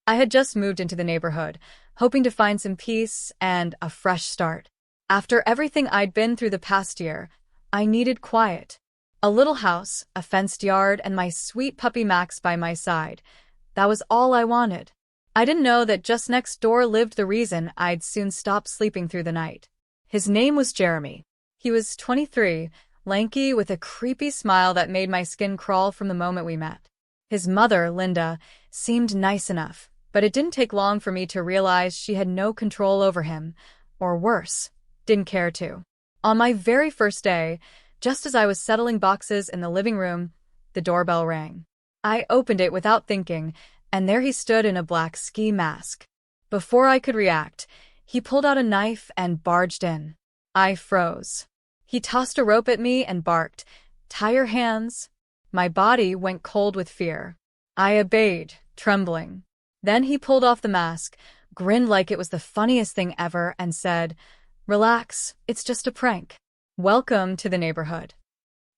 I had just moved into the neighborhood, hoping to find some peace and a fresh start. After everything I'd been through the past year, I needed quiet. A little house, a fenced yard, and my sweet puppy Max by my side. That was all I wanted. I didn't know that just next door lived the reason I'd soon stop sleeping through the night. His name was Jeremy. He was 23, lanky with a creepy smile that made my skin crawl from the moment we met. His mother, Linda, seemed nice enough, but it didn't take long for me to realize she had no control over him, or worse, didn't care to. On my very first day, just as I was settling boxes in the living room, the doorbell rang. I opened it without thinking, and there he stood in a black ski mask. Before I could react, he pulled out a knife and barged in. I froze. He tossed a rope at me and barked, "Tie your hands." My body went cold with fear. I obeyed, trembling. Then he pulled off the mask, grinned like it was the funniest thing ever, and said, "Relax, it's just a prank. Welcome to the neighborhood."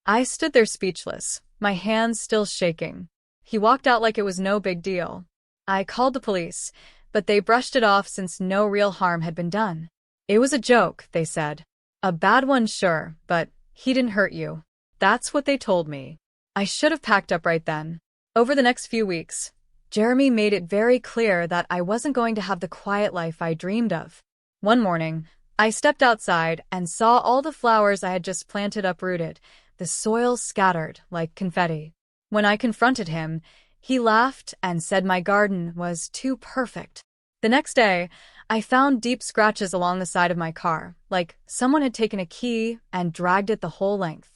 I stood there speechless, my hands still shaking. He walked out like it was no big deal. I called the police, but they brushed it off since no real harm had been done. It was a joke, they said. A bad one, sure, but he didn't hurt you. That's what they told me. I should have packed up right then. Over the next few weeks, Jeremy made it very clear that I wasn't going to have the quiet life I dreamed of. One morning, I stepped outside and saw all the flowers I had just planted uprooted, the soil scattered like confetti. When I confronted him, he laughed and said my garden was too perfect. The next day, I found deep scratches along the side of my car, like someone had taken a key and dragged it the whole length.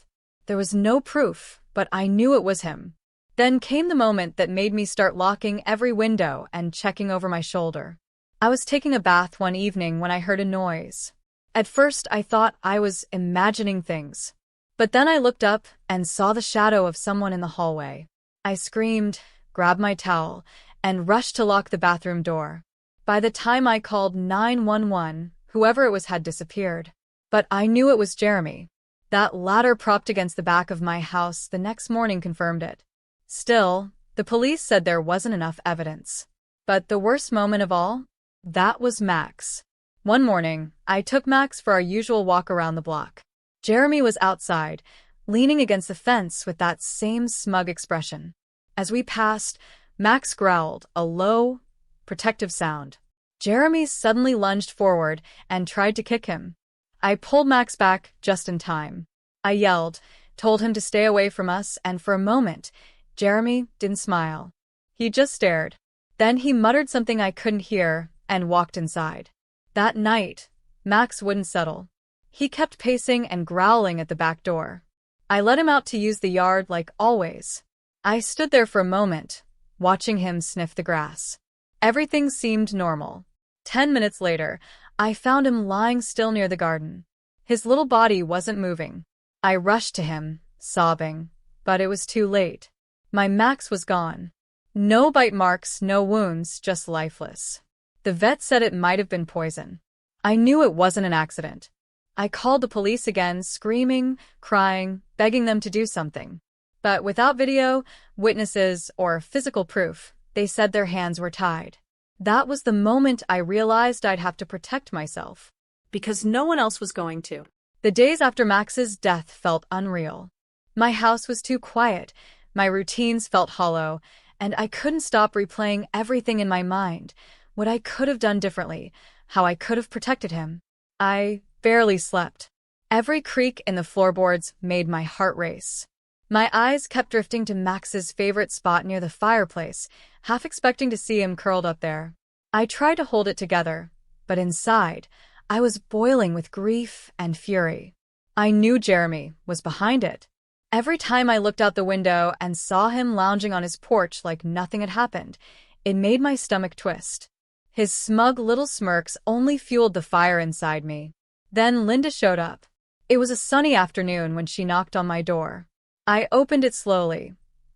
There was no proof, but I knew it was him. Then came the moment that made me start locking every window and checking over my shoulder. I was taking a bath one evening when I heard a noise. At first, I thought I was imagining things. But then I looked up and saw the shadow of someone in the hallway. I screamed, grabbed my towel, and rushed to lock the bathroom door. By the time I called 911, whoever it was had disappeared. But I knew it was Jeremy. That ladder propped against the back of my house the next morning confirmed it. Still, the police said there wasn't enough evidence. But the worst moment of all? That was Max. One morning, I took Max for our usual walk around the block. Jeremy was outside, leaning against the fence with that same smug expression. As we passed, Max growled, a low, protective sound. Jeremy suddenly lunged forward and tried to kick him. I pulled Max back just in time. I yelled, told him to stay away from us, and for a moment, Jeremy didn't smile. He just stared. Then he muttered something I couldn't hear and walked inside. That night, Max wouldn't settle. He kept pacing and growling at the back door. I let him out to use the yard like always. I stood there for a moment, watching him sniff the grass. Everything seemed normal. 10 minutes later, I found him lying still near the garden. His little body wasn't moving. I rushed to him, sobbing, but it was too late. My Max was gone. No bite marks, no wounds, just lifeless. The vet said it might have been poison. I knew it wasn't an accident. I called the police again, screaming, crying, begging them to do something. But without video, witnesses, or physical proof, they said their hands were tied. That was the moment I realized I'd have to protect myself. Because no one else was going to. The days after Max's death felt unreal. My house was too quiet, my routines felt hollow, and I couldn't stop replaying everything in my mind, what I could have done differently, how I could have protected him. I barely slept. Every creak in the floorboards made my heart race. My eyes kept drifting to Max's favorite spot near the fireplace, half expecting to see him curled up there. I tried to hold it together, but inside, I was boiling with grief and fury. I knew Jeremy was behind it. Every time I looked out the window and saw him lounging on his porch like nothing had happened, it made my stomach twist. His smug little smirks only fueled the fire inside me. Then Linda showed up. It was a sunny afternoon when she knocked on my door. I opened it slowly,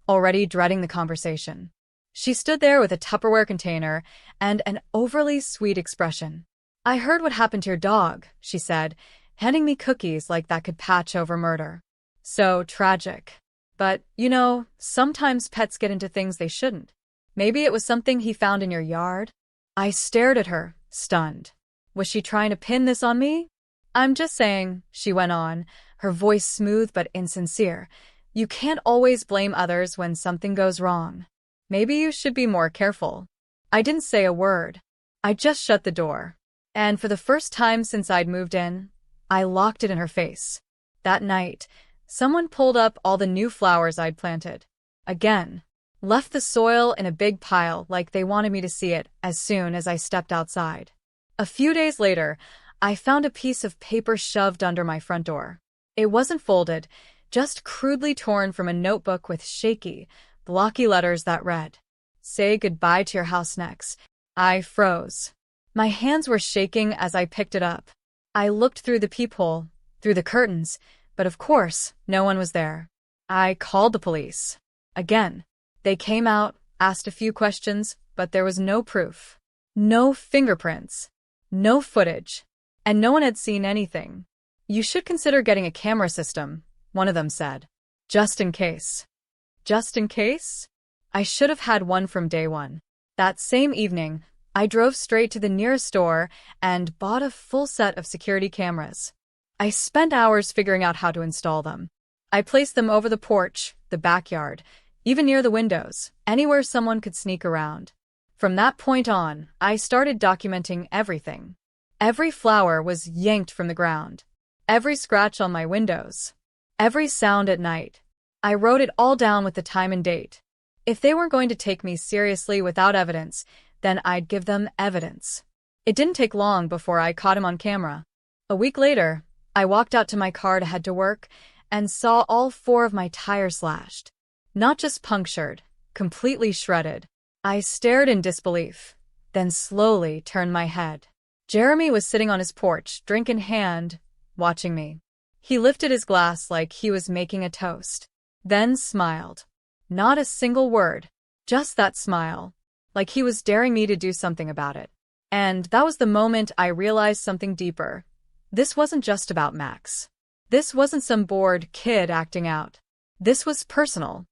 already dreading the conversation. She stood there with a Tupperware container and an overly sweet expression. "I heard what happened to your dog," she said, handing me cookies like that could patch over murder. So tragic. But, sometimes pets get into things they shouldn't. Maybe it was something he found in your yard? I stared at her, stunned. Was she trying to pin this on me? I'm just saying, she went on, her voice smooth but insincere. You can't always blame others when something goes wrong. Maybe you should be more careful. I didn't say a word. I just shut the door. And for the first time since I'd moved in, I locked it in her face. That night, someone pulled up all the new flowers I'd planted. Again. Left the soil in a big pile like they wanted me to see it as soon as I stepped outside. A few days later, I found a piece of paper shoved under my front door. It wasn't folded, just crudely torn from a notebook with shaky, blocky letters that read, "Say goodbye to your house next." I froze. My hands were shaking as I picked it up. I looked through the peephole, through the curtains, but of course, no one was there. I called the police. Again. They came out, asked a few questions, but there was no proof. No fingerprints. No footage. And no one had seen anything. You should consider getting a camera system, one of them said. Just in case. Just in case? I should have had one from day one. That same evening, I drove straight to the nearest store and bought a full set of security cameras. I spent hours figuring out how to install them. I placed them over the porch, the backyard, even near the windows, anywhere someone could sneak around. From that point on, I started documenting everything. Every flower was yanked from the ground. Every scratch on my windows. Every sound at night. I wrote it all down with the time and date. If they weren't going to take me seriously without evidence, then I'd give them evidence. It didn't take long before I caught him on camera. A week later, I walked out to my car to head to work and saw all 4 of my tires slashed. Not just punctured, completely shredded. I stared in disbelief, then slowly turned my head. Jeremy was sitting on his porch, drink in hand, watching me. He lifted his glass like he was making a toast, then smiled. Not a single word, just that smile, like he was daring me to do something about it. And that was the moment I realized something deeper. This wasn't just about Max. This wasn't some bored kid acting out. This was personal.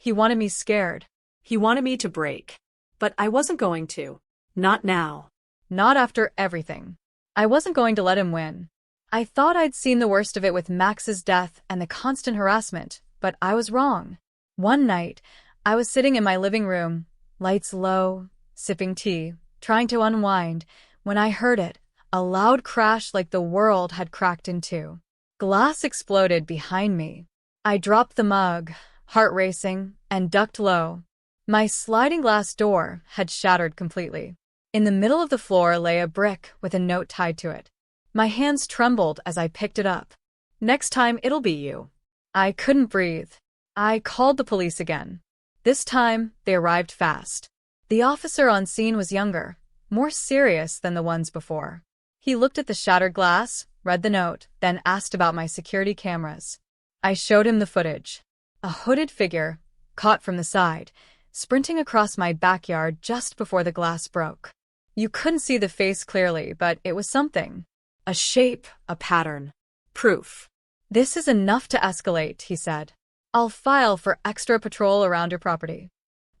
He wanted me scared. He wanted me to break. But I wasn't going to. Not now. Not after everything. I wasn't going to let him win. I thought I'd seen the worst of it with Max's death and the constant harassment, but I was wrong. One night, I was sitting in my living room, lights low, sipping tea, trying to unwind, when I heard it, a loud crash like the world had cracked in two. Glass exploded behind me. I dropped the mug, heart racing, and ducked low. My sliding glass door had shattered completely. In the middle of the floor lay a brick with a note tied to it. My hands trembled as I picked it up. "Next time it'll be you." I couldn't breathe. I called the police again. This time, they arrived fast. The officer on scene was younger, more serious than the ones before. He looked at the shattered glass, read the note, then asked about my security cameras. I showed him the footage. A hooded figure, caught from the side, sprinting across my backyard just before the glass broke. You couldn't see the face clearly, but it was something. A shape, a pattern. Proof. "This is enough to escalate," he said. "I'll file for extra patrol around your property."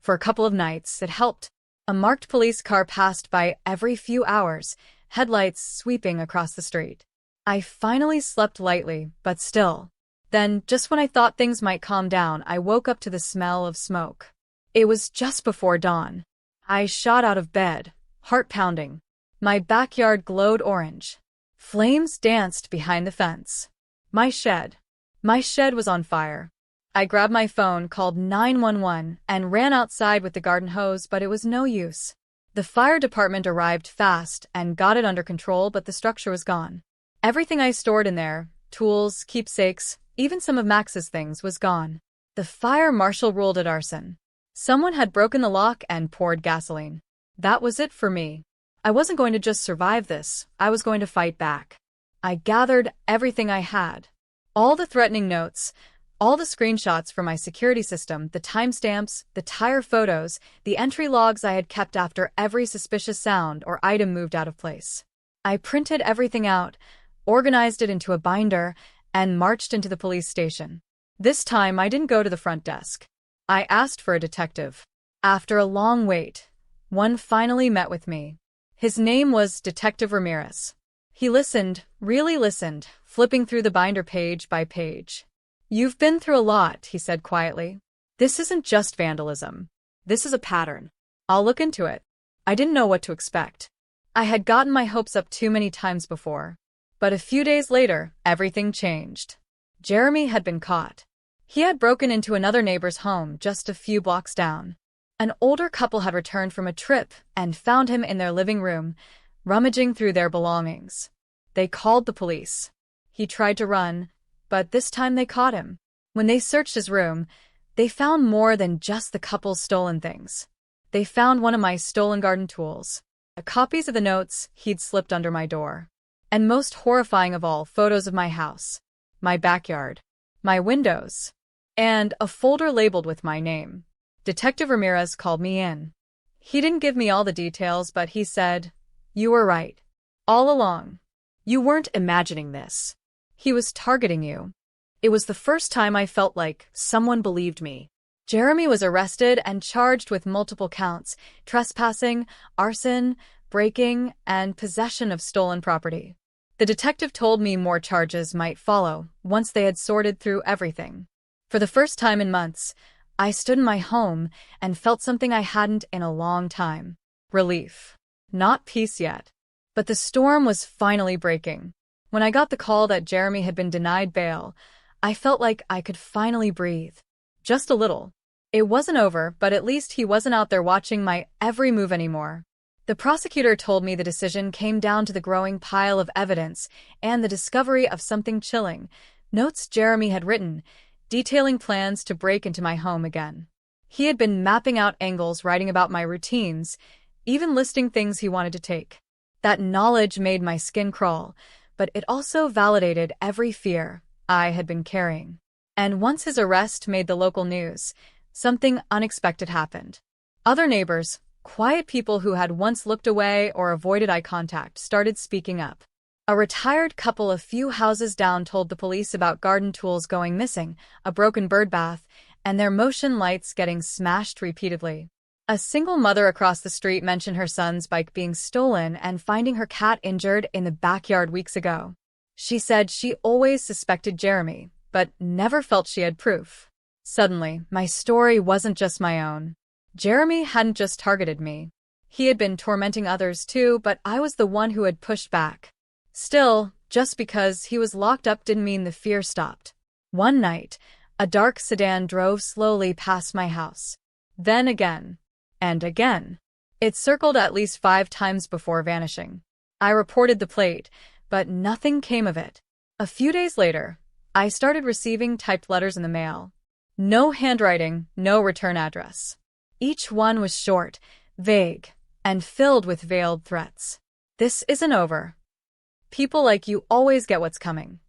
For a couple of nights, it helped. A marked police car passed by every few hours, headlights sweeping across the street. I finally slept lightly, but still. Then, just when I thought things might calm down, I woke up to the smell of smoke. It was just before dawn. I shot out of bed, heart pounding. My backyard glowed orange. Flames danced behind the fence. My shed was on fire. I grabbed my phone, called 911, and ran outside with the garden hose, but it was no use. The fire department arrived fast and got it under control, but the structure was gone. Everything I stored in there, tools, keepsakes, even some of Max's things, was gone. The fire marshal ruled it arson. Someone had broken the lock and poured gasoline. That was it for me. I wasn't going to just survive this, I was going to fight back. I gathered everything I had. All the threatening notes, all the screenshots from my security system, the timestamps, the tire photos, the entry logs I had kept after every suspicious sound or item moved out of place. I printed everything out, organized it into a binder, and marched into the police station. This time I didn't go to the front desk. I asked for a detective. After a long wait, one finally met with me. His name was Detective Ramirez. He listened, really listened, flipping through the binder page by page. "You've been through a lot," he said quietly. "This isn't just vandalism. This is a pattern. I'll look into it." I didn't know what to expect. I had gotten my hopes up too many times before. But a few days later, everything changed. Jeremy had been caught. He had broken into another neighbor's home just a few blocks down. An older couple had returned from a trip and found him in their living room, rummaging through their belongings. They called the police. He tried to run, but this time they caught him. When they searched his room, they found more than just the couple's stolen things. They found one of my stolen garden tools, copies of the notes he'd slipped under my door, and most horrifying of all, photos of my house, my backyard, my windows, and a folder labeled with my name. Detective Ramirez called me in. He didn't give me all the details, but he said, "You were right. All along. You weren't imagining this. He was targeting you." It was the first time I felt like someone believed me. Jeremy was arrested and charged with multiple counts: trespassing, arson, breaking, and possession of stolen property. The detective told me more charges might follow once they had sorted through everything. For the first time in months, I stood in my home and felt something I hadn't in a long time. Relief. Not peace yet. But the storm was finally breaking. When I got the call that Jeremy had been denied bail, I felt like I could finally breathe. Just a little. It wasn't over, but at least he wasn't out there watching my every move anymore. The prosecutor told me the decision came down to the growing pile of evidence and the discovery of something chilling: notes Jeremy had written, detailing plans to break into my home again. He had been mapping out angles, writing about my routines, even listing things he wanted to take. That knowledge made my skin crawl, but it also validated every fear I had been carrying. And once his arrest made the local news, something unexpected happened. Other neighbors, quiet people who had once looked away or avoided eye contact, started speaking up. A retired couple a few houses down told the police about garden tools going missing, a broken bird bath, and their motion lights getting smashed repeatedly. A single mother across the street mentioned her son's bike being stolen and finding her cat injured in the backyard weeks ago. She said she always suspected Jeremy, but never felt she had proof. Suddenly, my story wasn't just my own. Jeremy hadn't just targeted me. He had been tormenting others too, but I was the one who had pushed back. Still, just because he was locked up didn't mean the fear stopped. One night, a dark sedan drove slowly past my house. Then again. And again. It circled at least 5 times before vanishing. I reported the plate, but nothing came of it. A few days later, I started receiving typed letters in the mail. No handwriting, no return address. Each one was short, vague, and filled with veiled threats. "This isn't over. People like you always get what's coming."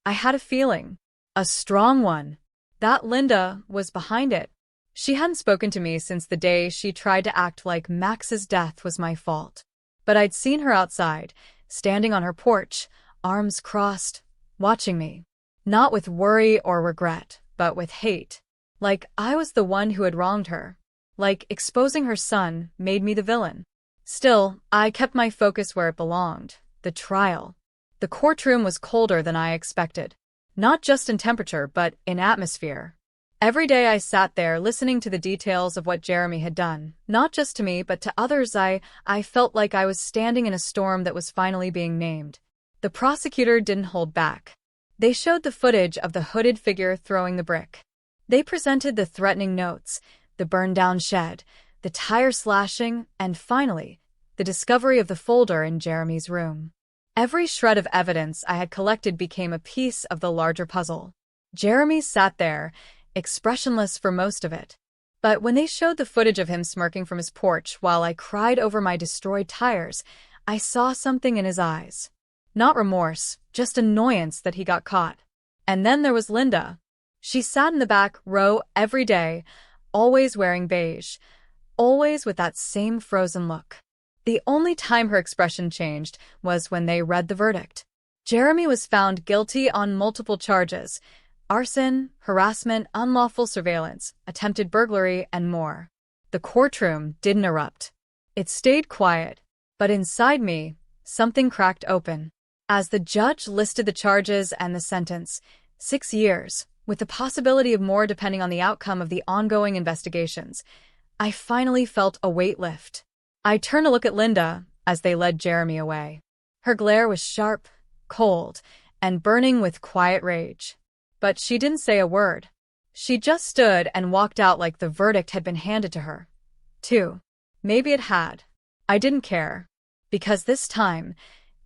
I had a feeling. A strong one. That Linda was behind it. She hadn't spoken to me since the day she tried to act like Max's death was my fault. But I'd seen her outside, standing on her porch, arms crossed, watching me. Not with worry or regret, but with hate. Like I was the one who had wronged her. Like exposing her son made me the villain. Still, I kept my focus where it belonged: the trial. The courtroom was colder than I expected. Not just in temperature, but in atmosphere. Every day I sat there listening to the details of what Jeremy had done, not just to me but to others. I felt like I was standing in a storm that was finally being named. The prosecutor didn't hold back. They showed the footage of the hooded figure throwing the brick. They presented the threatening notes, the burned-down shed, the tire slashing, and finally, the discovery of the folder in Jeremy's room. Every shred of evidence I had collected became a piece of the larger puzzle. Jeremy sat there, expressionless for most of it. But when they showed the footage of him smirking from his porch while I cried over my destroyed tires, I saw something in his eyes. Not remorse, just annoyance that he got caught. And then there was Linda. She sat in the back row every day, always wearing beige, always with that same frozen look. The only time her expression changed was when they read the verdict. Jeremy was found guilty on multiple charges: arson, harassment, unlawful surveillance, attempted burglary, and more. The The courtroom didn't erupt. It stayed quiet, but inside me, something cracked open. As the judge listed the charges and the sentence, 6 years, with the possibility of more depending on the outcome of the ongoing investigations, I finally felt a weight lift. I turned to look at Linda as they led Jeremy away. Her glare was sharp, cold, and burning with quiet rage. But she didn't say a word. She just stood and walked out like the verdict had been handed to her. Too. Maybe it had. I didn't care. Because this time,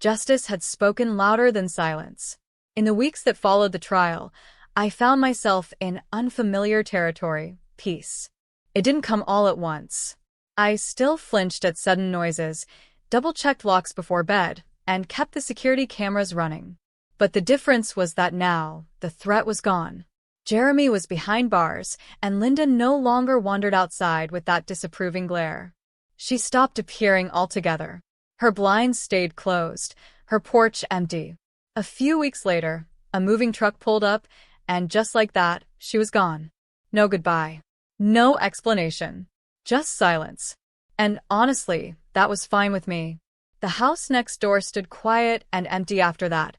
justice had spoken louder than silence. In the weeks that followed the trial, I found myself in unfamiliar territory, peace. It didn't come all at once. I still flinched at sudden noises, double-checked locks before bed, and kept the security cameras running. But the difference was that now, the threat was gone. Jeremy was behind bars, and Linda no longer wandered outside with that disapproving glare. She stopped appearing altogether. Her blinds stayed closed, her porch empty. A few weeks later, a moving truck pulled up, and just like that, she was gone. No goodbye. No explanation. Just silence. And honestly, that was fine with me. The house next door stood quiet and empty after that,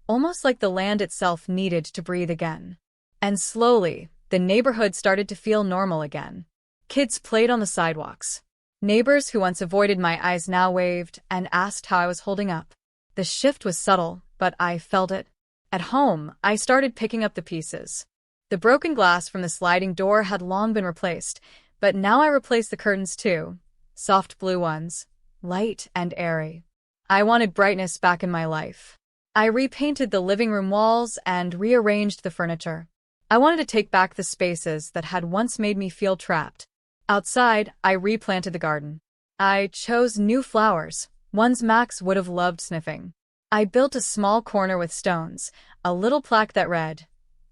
almost like the land itself needed to breathe again. And slowly, the neighborhood started to feel normal again. Kids played on the sidewalks. Neighbors who once avoided my eyes now waved and asked how I was holding up. The shift was subtle, but I felt it. At home, I started picking up the pieces. The broken glass from the sliding door had long been replaced, but now I replaced the curtains too. Soft blue ones, light and airy. I wanted brightness back in my life. I repainted the living room walls and rearranged the furniture. I wanted to take back the spaces that had once made me feel trapped. Outside, I replanted the garden. I chose new flowers, ones Max would have loved sniffing. I built a small corner with stones, a little plaque that read,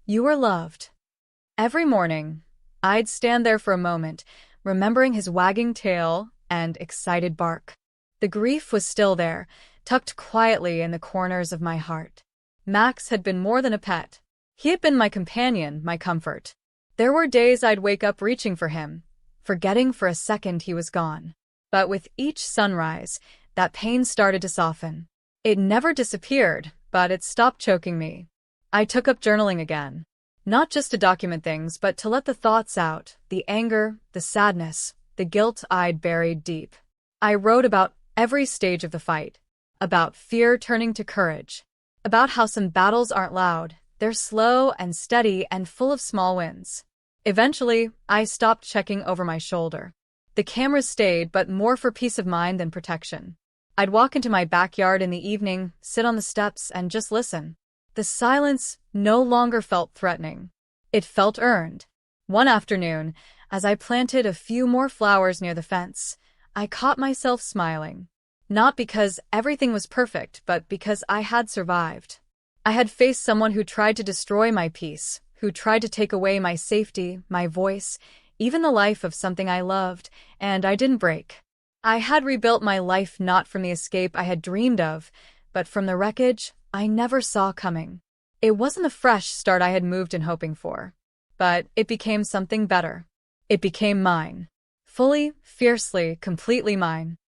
"You are loved." Every morning, I'd stand there for a moment, remembering his wagging tail and excited bark. The grief was still there, tucked quietly in the corners of my heart. Max had been more than a pet. He had been my companion, my comfort. There were days I'd wake up reaching for him, forgetting for a second he was gone. But with each sunrise, that pain started to soften. It never disappeared, but it stopped choking me. I took up journaling again. Not just to document things, but to let the thoughts out, the anger, the sadness, the guilt I'd buried deep. I wrote about every stage of the fight, about fear turning to courage, about how some battles aren't loud, they're slow and steady and full of small wins. Eventually, I stopped checking over my shoulder. The cameras stayed, but more for peace of mind than protection. I'd walk into my backyard in the evening, sit on the steps, and just listen. The silence no longer felt threatening. It felt earned. One afternoon, as I planted a few more flowers near the fence, I caught myself smiling. Not because everything was perfect, but because I had survived. I had faced someone who tried to destroy my peace, who tried to take away my safety, my voice, even the life of something I loved, and I didn't break. I had rebuilt my life not from the escape I had dreamed of, but from the wreckage I never saw coming. It wasn't the fresh start I had moved in hoping for, but it became something better. It became mine. Fully, fiercely, completely mine.